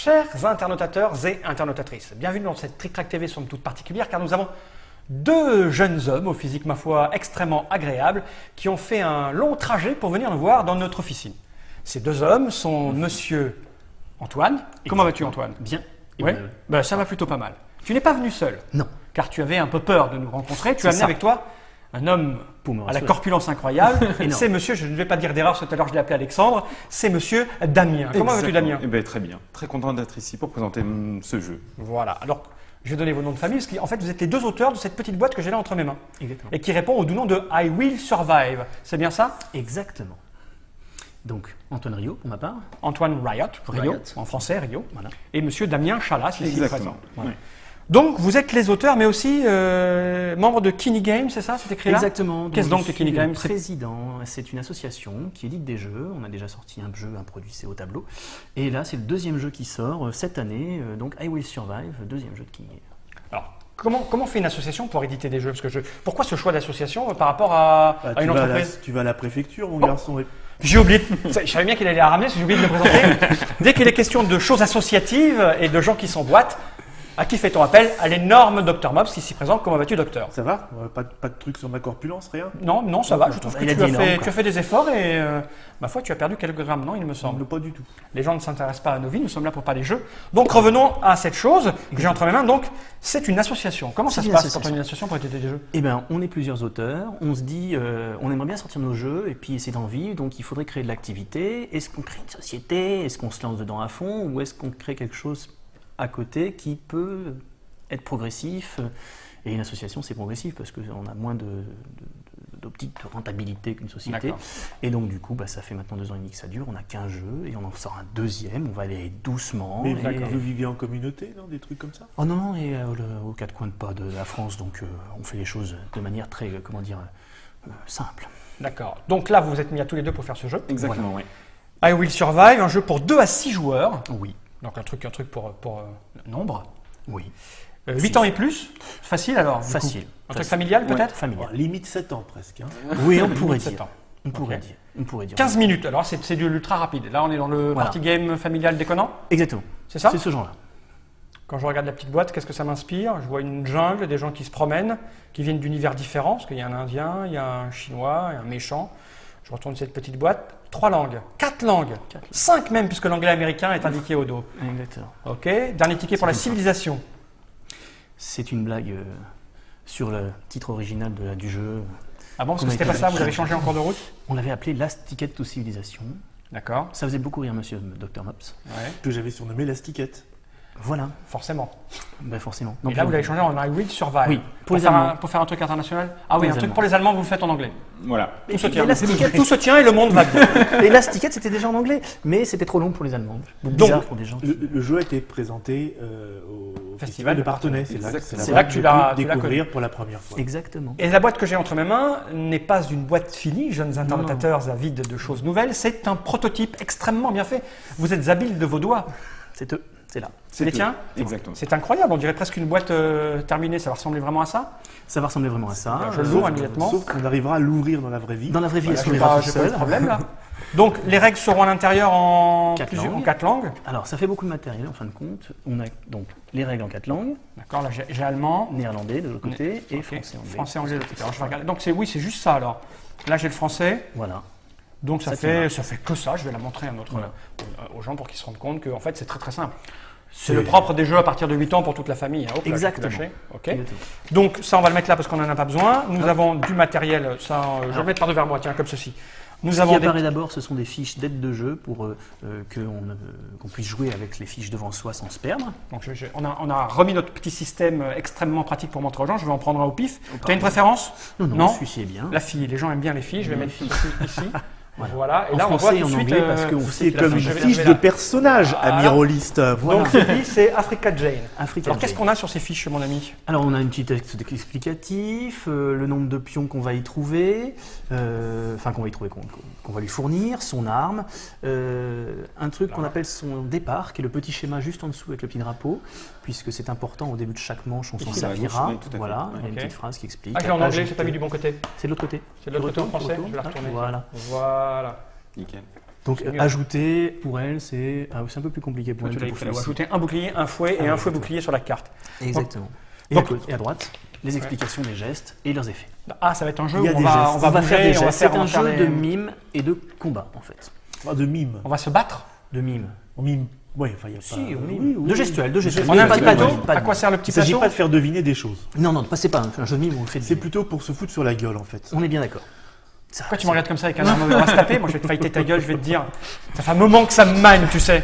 Chers internautateurs et internautatrices, bienvenue dans cette Trick Track TV somme toute particulière car nous avons deux jeunes hommes au physique ma foi extrêmement agréable qui ont fait un long trajet pour venir nous voir dans notre officine. Ces deux hommes sont monsieur Antoine. Comment vas-tu Antoine? Bien. Oui, ça va plutôt pas mal. Tu n'es pas venu seul. Non. Car tu avais un peu peur de nous rencontrer. Tu as amené avec toi un homme à la corpulence incroyable. C'est monsieur, je ne vais pas dire d'erreur, tout à l'heure je l'ai appelé Alexandre, c'est monsieur Damien. Comment vas-tu Damien? Eh bien, très bien. Très content d'être ici pour présenter ce jeu. Voilà. Alors, je vais donner vos noms de famille, parce qu'en fait, vous êtes les deux auteurs de cette petite boîte que j'ai là entre mes mains. Exactement. Et qui répond au doux nom de I Will Survive. C'est bien ça? Exactement. Donc, Antoine Rio, pour ma part. Antoine Riot, en français, Rio. Voilà. Et monsieur Damien Chalas, ici présent. Voilà. Oui. Donc, vous êtes les auteurs, mais aussi membres de Kini Games, c'est ça? C'est écrit là? Exactement. Qu'est-ce donc les Kini Games? Président, c'est une association qui édite des jeux. On a déjà sorti un jeu, un produit, c'est au tableau. Et là, c'est le deuxième jeu qui sort cette année. Donc, I Will Survive, deuxième jeu de Kini Games. Alors, comment fait une association pour éditer des jeux? Parce que pourquoi ce choix d'association par rapport à une entreprise? Tu vas à la préfecture, mon garçon. J'ai oublié, je savais bien qu'il allait la ramener, parce que j'ai oublié de le présenter. Dès qu'il est question de choses associatives et de gens qui s'emboîtent, à qui fait-on appel? À l'énorme Dr Mops, ici présent. Comment vas-tu, docteur? Ça va? Pas de trucs sur ma corpulence, rien? Non, ça va. Je trouve que tu as fait des efforts et, ma foi, tu as perdu quelques grammes, non, il me semble? Non, pas du tout. Les gens ne s'intéressent pas à nos vies, nous sommes là pour parler des jeux. Donc, revenons à cette chose que j'ai entre mes mains. Donc, c'est une association. Comment ça se passe quand on est une association pour éditer des jeux? Eh bien, on est plusieurs auteurs. On se dit, on aimerait bien sortir nos jeux et puis essayer d'en vivre. Donc, il faudrait créer de l'activité. Est-ce qu'on crée une société? Est-ce qu'on se lance dedans à fond? Ou est-ce qu'on crée quelque chose à côté qui peut être progressif? Et une association, c'est progressif parce qu'on a moins d'optique de rentabilité qu'une société. Et donc, du coup, ça fait maintenant 2 ans et demi que ça dure. On a qu'un jeu et on en sort un deuxième. On va aller doucement. Mais vous vivez en communauté, non? Des trucs comme ça? Oh non, et aux 4 coins de la France. Donc, on fait les choses de manière très, simple. D'accord. Donc là, vous vous êtes mis à tous les deux pour faire ce jeu. Exactement, oui. I Will Survive, un jeu pour 2 à 6 joueurs. Oui. Donc un truc pour nombre. Oui. 8 ans et plus? Facile alors? Facile. Un truc familial peut-être? Familial. Limite 7 ans presque. Hein. Oui, on pourrait dire. 7 ans. On pourrait dire. 15 minutes, alors c'est du ultra rapide. Là, on est dans le party game familial déconnant? Exactement. C'est ça? C'est ce genre-là. Quand je regarde la petite boîte, qu'est-ce que ça m'inspire? Je vois une jungle, des gens qui se promènent, qui viennent d'univers différents, parce qu'il y a un Indien, il y a un Chinois, il y a un méchant. Je retourne cette petite boîte. 3 langues, 4 langues, 5 même, puisque l'anglais américain est indiqué au dos. Exactement. Ok. Dernier ticket pour la civilisation. C'est une blague sur le titre original du jeu. Ah bon, parce que c'était pas ça, vous avez changé en cours de route? On l'avait appelé Last Ticket to Civilization. D'accord. Ça faisait beaucoup rire monsieur Dr Mops. Ouais. Que j'avais surnommé la stickette. Voilà. Forcément. Ben forcément. Et là, vous l'avez changé en I Will Survive. Oui. Pour faire un truc international? Ah oui, un truc pour les Allemands, vous le faites en anglais. Voilà. Tout se tient. Tout se tient et le monde va bien. Et Last Ticket, c'était déjà en anglais, mais c'était trop long pour les Allemands. Bizarre pour des gens. Le jeu a été présenté au Festival de Partenay. C'est là que tu l'as découvert pour la première fois. Exactement. Et la boîte que j'ai entre mes mains n'est pas une boîte finie, jeunes internautateurs avides de choses nouvelles. C'est un prototype extrêmement bien fait. Vous êtes habiles de vos doigts. C'est eux. C'est là. C'est les tiens? Exactement. C'est incroyable, on dirait presque une boîte terminée, ça va ressembler vraiment à ça? Ça va ressembler vraiment à ça. Je l'ouvre immédiatement. Sauf qu'on arrivera à l'ouvrir dans la vraie vie. Dans la vraie vie, j'ai pas de problème là. Donc les règles seront à l'intérieur en 4 langues. Alors ça fait beaucoup de matériel en fin de compte. On a donc les règles en 4 langues. D'accord, là j'ai allemand, néerlandais de l'autre côté et français-anglais. Français-anglais de l'autre côté. Alors je vais regarder. Donc c'est juste ça alors. Là j'ai le français. Voilà. Donc ça fait que ça, je vais la montrer aux gens pour qu'ils se rendent compte que en fait c'est très très simple. C'est le propre des jeux à partir de 8 ans pour toute la famille. Hein. Exactement. Okay. Donc ça on va le mettre là parce qu'on n'en a pas besoin. Nous avons du matériel, ça je vais le mettre par devers moi, tiens, comme ceci. Ce qui apparaît d'abord, ce sont des fiches d'aide de jeu pour qu'on puisse jouer avec les fiches devant soi sans se perdre. Donc on a remis notre petit système extrêmement pratique pour montrer aux gens. Je vais en prendre un au pif. Tu as une préférence? Non, celui-ci est bien. La fille, les gens aiment bien les filles. Je vais mettre ici. Voilà. Et là, on voit tout de suite parce que c'est comme une fiche de personnage amiroliste. Donc, c'est Africa Jane. Alors, qu'est-ce qu'on a sur ces fiches, mon ami? Alors, on a un petit texte explicatif, le nombre de pions qu'on va y trouver, qu'on va lui fournir, son arme, un truc qu'on appelle son départ, qui est le petit schéma juste en dessous avec le petit drapeau, puisque c'est important au début de chaque manche, on s'en servira. Voilà, il y a une petite phrase qui explique. Ah, je l'ai en anglais, je t'ai pas mis du bon côté. C'est de l'autre côté. C'est de l'autre côté en français, je vais la retourner. Voilà. Voilà. Nickel. Donc ajouter, pour elle, c'est un peu plus compliqué pour elle. Il faut ajouter un bouclier, un fouet et un fouet bouclier sur la carte. Exactement. Et à droite, les explications des gestes et leurs effets. Ah, ça va être un jeu où on va faire des gestes. C'est un jeu de mime et de combat, en fait. De mime. On va se battre. De mime. On mime. Oui, enfin, il y a pas... Si, on mime. De gestuel. On a un petit plateau. À quoi sert le petit plateau? Il ne s'agit pas de faire deviner des choses. Non, c'est pas un jeu de mime où on fait. C'est plutôt pour se foutre sur la gueule, en fait. On est bien d'accord. Pourquoi tu me regardes comme ça avec un air mauvais? On va se taper. Moi, je vais te fighter ta gueule. Je vais te dire. Ça fait un moment que ça me manie, tu sais.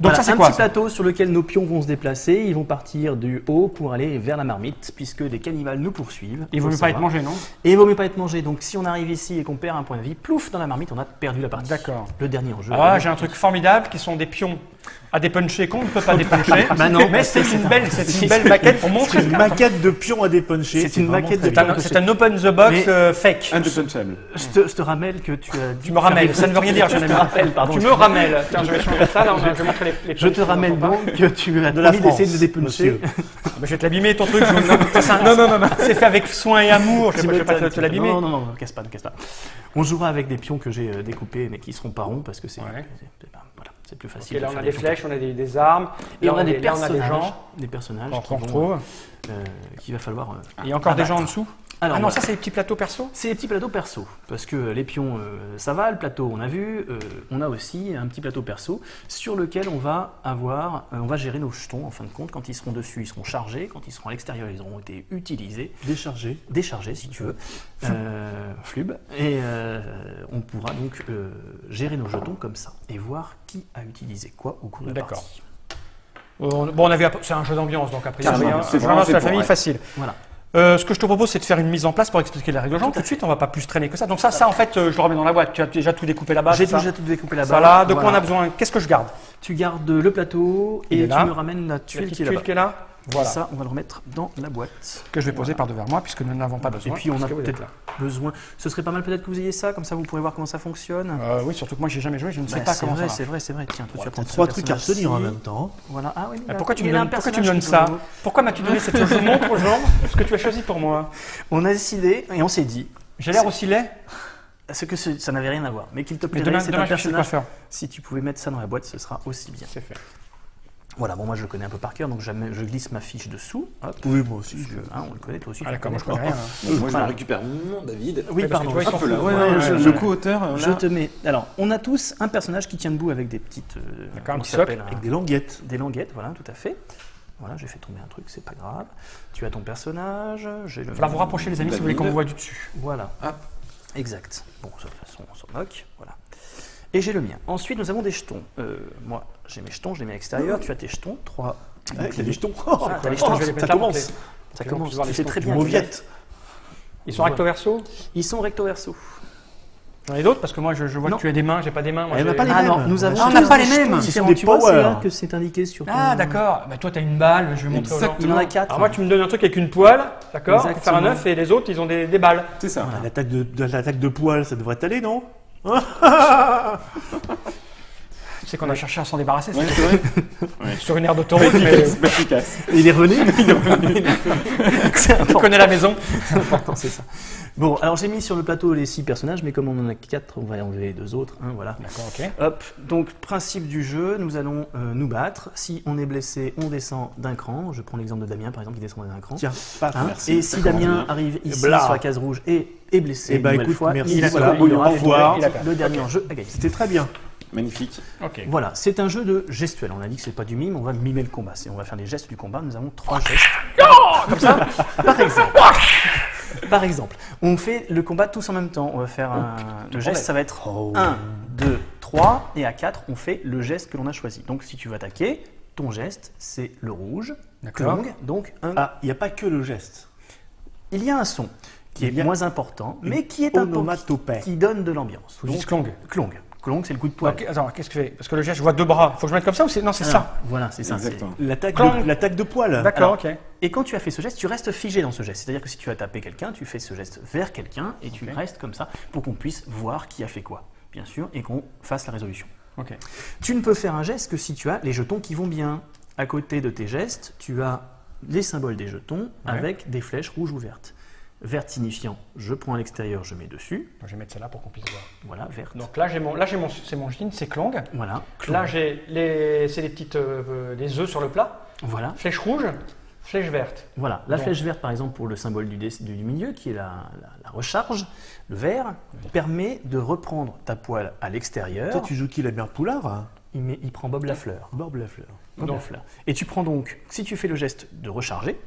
Donc voilà, ça, c'est quoi? Un petit plateau sur lequel nos pions vont se déplacer. Ils vont partir du haut pour aller vers la marmite, puisque les cannibales nous poursuivent. Il ne vaut mieux pas être mangé, non? Et il vaut mieux pas être mangé. Donc si on arrive ici et qu'on perd un point de vie, plouf, dans la marmite, on a perdu la partie. D'accord. Le dernier enjeu. Ah, j'ai un truc formidable qui sont des pions à dépuncher qu'on ne peut pas dépuncher. Mais c'est une belle maquette pour montrer. C'est une maquette de pions à dépuncher. C'est une maquette de pions. C'est un open the box fake. Indépunchable. Je te ramène que tu as. Tu me ramènes, ça ne veut rien dire, je me rappelle, pardon. Tu me ramènes. Tiens, je vais changer ça, là, je vais montrer les. Je te ramène donc que tu as promis d'essayer de dépuncher. Je vais te l'abîmer ton truc. Non. C'est fait avec soin et amour. Je ne vais pas te l'abîmer. Non, ne casse pas. On jouera avec des pions que j'ai découpés, mais qui seront pas ronds parce que c'est. C'est plus facile. Et là, on a des flèches, on a des armes. Et on a des personnages qu'il va falloir. Il y a encore des gens en dessous? Alors, non, ça c'est les petits plateaux perso? C'est les petits plateaux perso, parce que les pions, ça va, le plateau on a vu, on a aussi un petit plateau perso sur lequel on va gérer nos jetons en fin de compte. Quand ils seront dessus, ils seront chargés, quand ils seront à l'extérieur, ils auront été utilisés. Déchargés si tu veux, flub, et on pourra donc gérer nos jetons comme ça, et voir qui a utilisé quoi au cours de la partie. Bon, c'est un jeu d'ambiance, donc après, c'est vraiment la famille facile. Voilà. Ce que je te propose, c'est de faire une mise en place pour expliquer la règle aux gens. Tout de suite, on va pas plus traîner que ça. Donc ça, en fait, je le remets dans la boîte. Tu as déjà tout découpé là-bas. J'ai déjà tout découpé là-bas. Voilà. De quoi on a besoin? Qu'est-ce que je garde? Tu gardes le plateau et tu me ramènes la tuile qui est là. Voilà. Ça, on va le remettre dans la boîte. Que je vais poser par devers moi, puisque nous n'avons pas besoin. Et puis, on a peut-être besoin. Ce serait pas mal peut-être que vous ayez ça, comme ça vous pourrez voir comment ça fonctionne. Oui, surtout que moi, j'ai jamais joué, je ne sais pas comment ça va. C'est vrai. Tiens, toi, tu vas prendre 3 trucs à retenir en même temps. Voilà. Ah oui. Pourquoi tu me donnes ça? Pourquoi m'as-tu donné cette chose? Je montre aux gens ce que tu as choisi pour moi. On a décidé et on s'est dit. J'ai l'air aussi laid? Ça n'avait rien à voir. Mais qu'il te plairait, c'est un personnage. Si tu pouvais mettre ça dans la boîte, ce sera aussi bien. C'est fait. Voilà, bon, moi je le connais un peu par cœur, donc je glisse ma fiche dessous. Hop. Oui, moi aussi. On le connaît, toi aussi. Ah, d'accord, moi je connais rien. Moi je récupère mon David. Oui, pardon. Le co-auteur. Je te mets. Alors, on a tous un personnage qui tient debout avec des petites. Avec des languettes. Des languettes, voilà, tout à fait. Voilà, j'ai fait tomber un truc, c'est pas grave. Tu as ton personnage. Il va falloir vous rapprocher, les amis, si vous voulez qu'on vous voit du dessus. Voilà. Exact. Bon, de toute façon, on s'en moque. Voilà. Et j'ai le mien. Ensuite, nous avons des jetons. Moi, j'ai mes jetons, je les mets à l'extérieur. Tu as tes jetons. 3. T'as des jetons. T'as les jetons. Ça commence. Ça commence. Tu fais très bien. Ils sont recto verso? Ils sont recto verso. J'en ai d'autres parce que moi je vois que tu as des mains, j'ai pas des mains. On n'a pas les mêmes. On n'a pas les mêmes. Ce sont des power. C'est là que c'est indiqué sur. Ah d'accord. Bah toi tu as une balle, je vais montrer aux gens. Il y en a 4. Alors moi tu me donnes un truc avec une poêle, d'accord? Pour faire un œuf et les autres ils ont des balles. C'est ça. L'attaque de poêle, ça devrait aller, non? C'est qu'on a cherché à s'en débarrasser. Ouais, c'est vrai. Sur une aire d'autoroute, mais efficace. Il est revenu. Il connaît la maison. C'est important, c'est ça. Bon, alors j'ai mis sur le plateau les 6 personnages, mais comme on en a 4, on va enlever les 2 autres. Voilà. D'accord, ok. Hop. Donc principe du jeu, nous allons nous battre. Si on est blessé, on descend d'un cran. Je prends l'exemple de Damien, par exemple, qui descend d'un cran. Tiens, paf, merci. Et si Damien arrive ici sur la case rouge et est blessé, une nouvelle fois, merci. Il aura au revoir. Le dernier jeu à gagner. C'était très bien. Magnifique. Okay. Voilà, c'est un jeu de gestuel. On a dit que c'est pas du mime, on va mimer le combat. On va faire les gestes du combat. Nous avons 3 gestes. Comme ça, par exemple. On fait le combat tous en même temps. On va faire le geste, ça va être 1, 2, 3. Et à 4, on fait le geste que l'on a choisi. Donc si tu veux attaquer, ton geste, c'est le rouge. D'accord. Donc un. Ah, il n'y a pas que le geste. Il y a un son qui est moins important, mais qui est onomatopée. Qui donne de l'ambiance. Donc clong. Clong, c'est le coup de poing. Okay, attends, qu'est-ce que je fais? Parce que le geste, je vois 2 bras. Faut que je mette comme ça ou c'est. Non, c'est ça. Voilà, c'est ça. L'attaque de poil. D'accord, ok. Et quand tu as fait ce geste, tu restes figé dans ce geste. C'est-à-dire que si tu as tapé quelqu'un, tu fais ce geste vers quelqu'un et tu restes comme ça pour qu'on puisse voir qui a fait quoi, bien sûr, et qu'on fasse la résolution. Ok. Tu ne peux faire un geste que si tu as les jetons qui vont bien. À côté de tes gestes, tu as les symboles des jetons avec des flèches rouges ou vertes. Verte signifiant je prends à l'extérieur, je mets dessus. Je vais mettre celle-là pour qu'on puisse voir. Voilà, verte. Donc là, c'est mon jean, c'est Klong. Voilà. Là, c'est les petites les œufs sur le plat. Voilà. Flèche rouge, flèche verte. Voilà. La flèche verte, par exemple, pour le symbole du milieu, qui est la recharge, le vert, permet de reprendre ta poêle à l'extérieur. Toi, tu joues qui, la mère Poulard? Il prend Bob Lafleur. Bob Lafleur. Et tu prends donc, si tu fais le geste de recharger,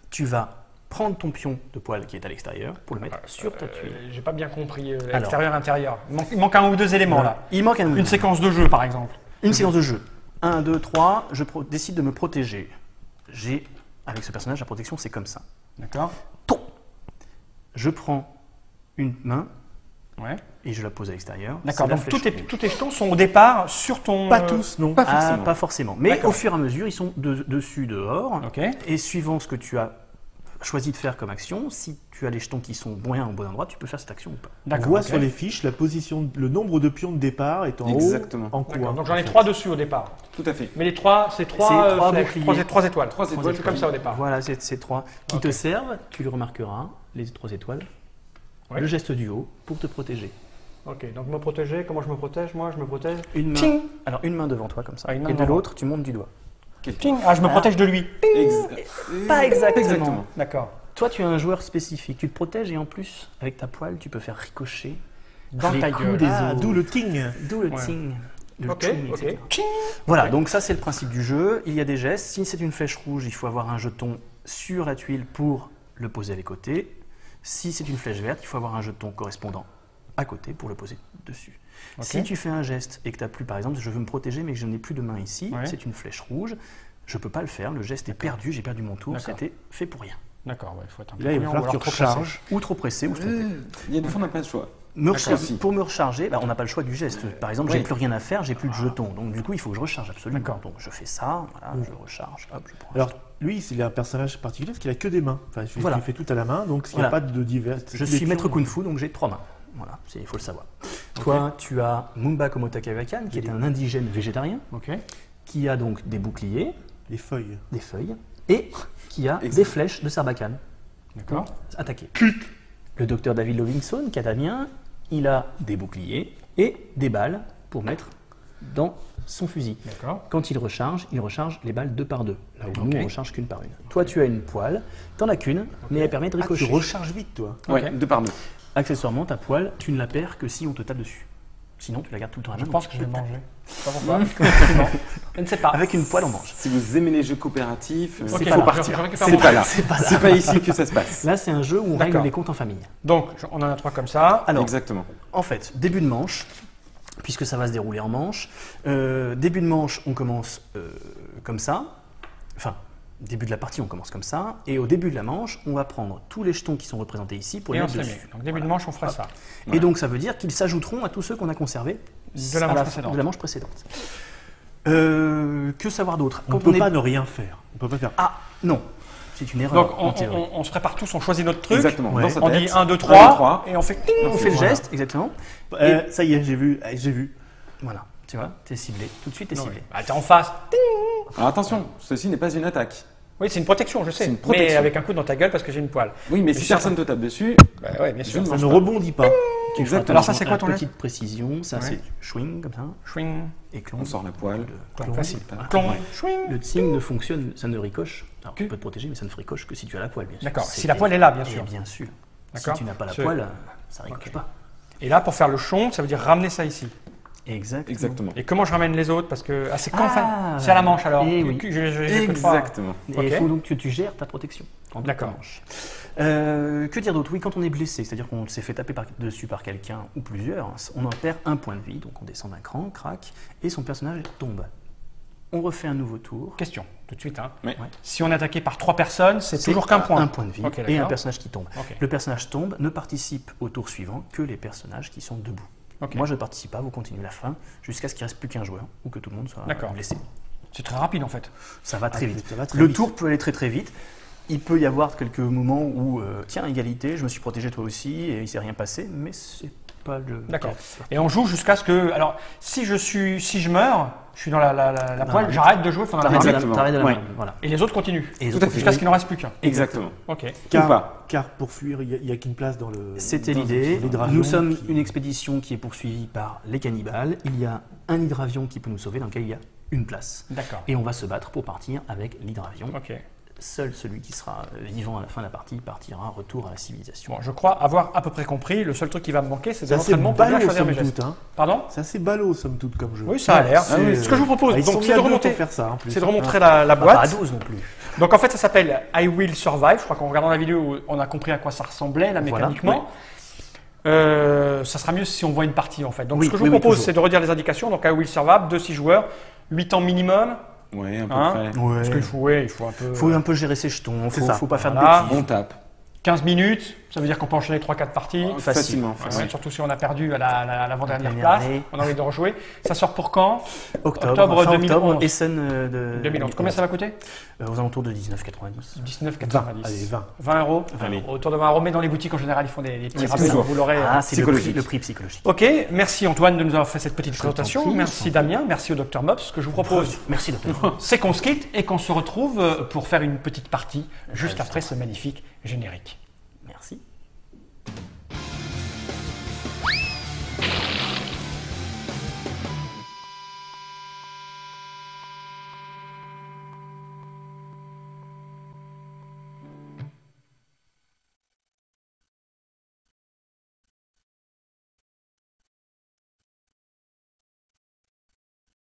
tu vas prendre ton pion de poêle qui est à l'extérieur pour le mettre sur ta tuile. J'ai pas bien compris extérieur-intérieur. Il manque un ou deux éléments là. Il manque une séquence de jeu par exemple. Une séquence de jeu. 1, 2, 3, je décide de me protéger. J'ai, avec ce personnage, la protection c'est comme ça. D'accord. Je prends une main et je la pose à l'extérieur. D'accord, donc tous tes jetons sont au départ sur ton... Pas tous, non. Pas forcément. Mais au fur et à mesure, ils sont dessus, dehors. Et suivant ce que tu as choisi de faire comme action, si tu as les jetons qui sont bien au bon endroit, tu peux faire cette action ou pas. On voit sur les fiches la position, le nombre de pions de départ est en haut, en coin. Donc j'en ai 3 dessus au départ. Tout à fait. Mais les 3, c'est 3 étoiles. 3 étoiles. C'est comme ça au départ. Voilà, c'est 3 qui te servent, tu le remarqueras, les 3 étoiles. Le geste du haut pour te protéger. Ok, donc me protéger, comment je me protège? Moi, je me protège. Alors une main devant toi comme ça. Et de l'autre, tu montes du doigt. Je me protège de lui. Pas exactement. D'accord. Toi, tu es un joueur spécifique. Tu te protèges et en plus, avec ta poêle, tu peux faire ricocher dans ta gueule. D'où le ting. D'où le ting. Ok. Voilà, donc ça, c'est le principe du jeu. Il y a des gestes. Si c'est une flèche rouge, il faut avoir un jeton sur la tuile pour le poser à les côtés. Si c'est une flèche verte, il faut avoir un jeton correspondant à côté pour le poser dessus. Si tu fais un geste et que tu n'as plus, par exemple, je veux me protéger mais que je n'ai plus de main ici, c'est une flèche rouge, je ne peux pas le faire, le geste est perdu, j'ai perdu mon tour, c'était fait pour rien. D'accord, il faut être un peu là, il va falloir que tu recharges. Ou trop pressé, ou se tromper. Il y a des fois, on n'a pas le choix. Pour me recharger, on n'a pas le choix du geste. Par exemple, j'ai plus rien à faire, j'ai plus de jetons. Donc du coup, il faut que je recharge absolument. Donc je fais ça, voilà, je recharge, hop, je prends. Alors lui, il a un personnage particulier parce qu'il a que des mains. Enfin, il fait tout à la main, donc il n'y a pas de divers. Je suis maître Kung Fu, donc j'ai 3 mains. Voilà, il faut le savoir. Toi, tu as Mumba Komotakawakan, qui est un indigène végétarien, qui a donc des boucliers, des feuilles, et qui a des flèches de Sarbacane. D'accord. Attaquer. Le docteur David Livingstone, cadamien, il a des boucliers et des balles pour mettre dans son fusil. Quand il recharge les balles 2 par 2. Là où nous, on recharge qu'une par une. Toi, tu as une poêle, t'en as qu'une, mais elle permet de ricocher. Tu recharges vite, toi. Oui, 2 par 2. Accessoirement, ta poêle, tu ne la perds que si on te tape dessus. Sinon, tu la gardes tout le temps à la main. Je pense que je vais manger. Pas pourquoi. Je ne sais pas. Avec une poêle, on mange. Si vous aimez les jeux coopératifs, il faut partir. C'est pas là. C'est pas ici que ça se passe. Là, c'est un jeu où on règle les comptes en famille. Donc, on en a 3 comme ça. Alors, exactement. En fait, début de manche, puisque ça va se dérouler en manche. Début de manche, on commence comme ça. Enfin, début de la partie, on commence comme ça. Et au début de la manche, on va prendre tous les jetons qui sont représentés ici pour les mettre dessus. Donc début de manche, on fera ça. Et donc, ça veut dire qu'ils s'ajouteront à tous ceux qu'on a conservés de la manche précédente. Que savoir d'autre? On ne peut pas ne rien faire. On peut pas faire. Ah, non. C'est une erreur. Donc, on se prépare tous, on choisit notre truc. Exactement. On dit 1, 2, 3, et on fait... On fait le geste, exactement. Ça y est, j'ai vu. Voilà, tu vois, t'es ciblé. Tout de suite, t'es ciblé. T'es en face. Alors attention, ceci n'est pas une attaque. Oui, c'est une protection, je sais. Mais avec un coup dans ta gueule parce que j'ai une poêle. Oui, mais si personne te tape dessus, bien sûr. Ça ne rebondit pas. Exactement. Alors ça, c'est quoi ton geste? Petite précision, ça c'est swing comme ça. Swing. Et clon. On sort la poêle. Facile. Clon. Swing. Le signe ne fonctionne, ça ne ricoche. Alors, on peut te protéger, mais ça ne ricoche que si tu as la poêle, bien sûr. D'accord. Si la poêle est là, bien sûr. Bien sûr. Si tu n'as pas la poêle, ça ne ricoche pas. Et là, pour faire le chon, ça veut dire ramener ça ici. Exactement. Et comment je ramène les autres? Parce que c'est quand c'est à la manche alors. Exactement. Et il faut donc que tu gères ta protection. D'accord. Que dire d'autre? Oui, quand on est blessé, c'est-à-dire qu'on s'est fait taper dessus par quelqu'un ou plusieurs, on en perd un point de vie, donc on descend d'un cran, crac, et son personnage tombe. On refait un nouveau tour. Question, tout de suite. Oui. Si on est attaqué par 3 personnes, c'est toujours qu'un point. Un point de vie et un personnage qui tombe. Le personnage tombe, ne participe au tour suivant que les personnages qui sont debout. Moi, je ne participe pas, vous continuez la fin, jusqu'à ce qu'il ne reste plus qu'un joueur ou que tout le monde soit blessé. C'est très rapide en fait. Ça va très vite. Le tour peut aller très très vite. Il peut y avoir quelques moments où, tiens, égalité, je me suis protégé toi aussi et il ne s'est rien passé, mais c'est pas le. D'accord. Et on joue jusqu'à ce que. Alors, si je meurs, je suis dans la poêle, j'arrête de jouer pendant la partie. T'arrêtes de la voilà. Et les autres continuent. Tout à fait. Jusqu'à ce qu'il n'en reste plus qu'un. Exactement. Ok. Car pour fuir, il n'y a qu'une place dans le. C'était l'idée. Nous sommes une expédition qui est poursuivie par les cannibales. Il y a un hydravion qui peut nous sauver, dans lequel il y a une place. D'accord. Et on va se battre pour partir avec l'hydravion. Ok. Seul celui qui sera vivant à la fin de la partie partira, retour à la civilisation. Bon, je crois avoir à peu près compris. Le seul truc qui va me manquer, c'est de l'entraînement pour bien choisir mes gestes. Pardon ? C'est assez ballot, somme toute, comme jeu. Oui, ça a l'air. Ce que je vous propose, donc, c'est de remonter la boîte. Pas à 12 non plus. Donc en fait, ça s'appelle I Will Survive. Je crois qu'en regardant la vidéo, on a compris à quoi ça ressemblait, là, mécaniquement. Ça sera mieux si on voit une partie, en fait. Donc ce que je vous propose, c'est de redire les indications. Donc I Will Survive, 2-6 joueurs, 8 ans minimum. Oui, à peu près. Ouais. Parce qu'il faut un peu. Faut un peu gérer ses jetons, faut pas faire de Voilà. bêtises. On tape. 15 minutes, ça veut dire qu'on peut enchaîner 3-4 parties. Facilement. Ouais, surtout si on a perdu à l'avant-dernière place, on a envie de rejouer. Ça sort pour quand ? Octobre 2011. Essen de 2011. Combien ça va coûter ? Aux alentours de 19,90. 19,90. Allez, 20. 20 euros. Allez. Autour de 20 euros, mais dans les boutiques en général, ils font des petits Oui, rabais, donc vous l'aurez. Ah, c'est psychologique. le prix psychologique. Ok, merci Antoine de nous avoir fait cette petite présentation. t'en prie, Merci Damien, merci au Dr Mops. Ce que je vous propose, Merci docteur. c'est qu'on se quitte et qu'on se retrouve pour faire une petite partie juste après ce magnifique générique.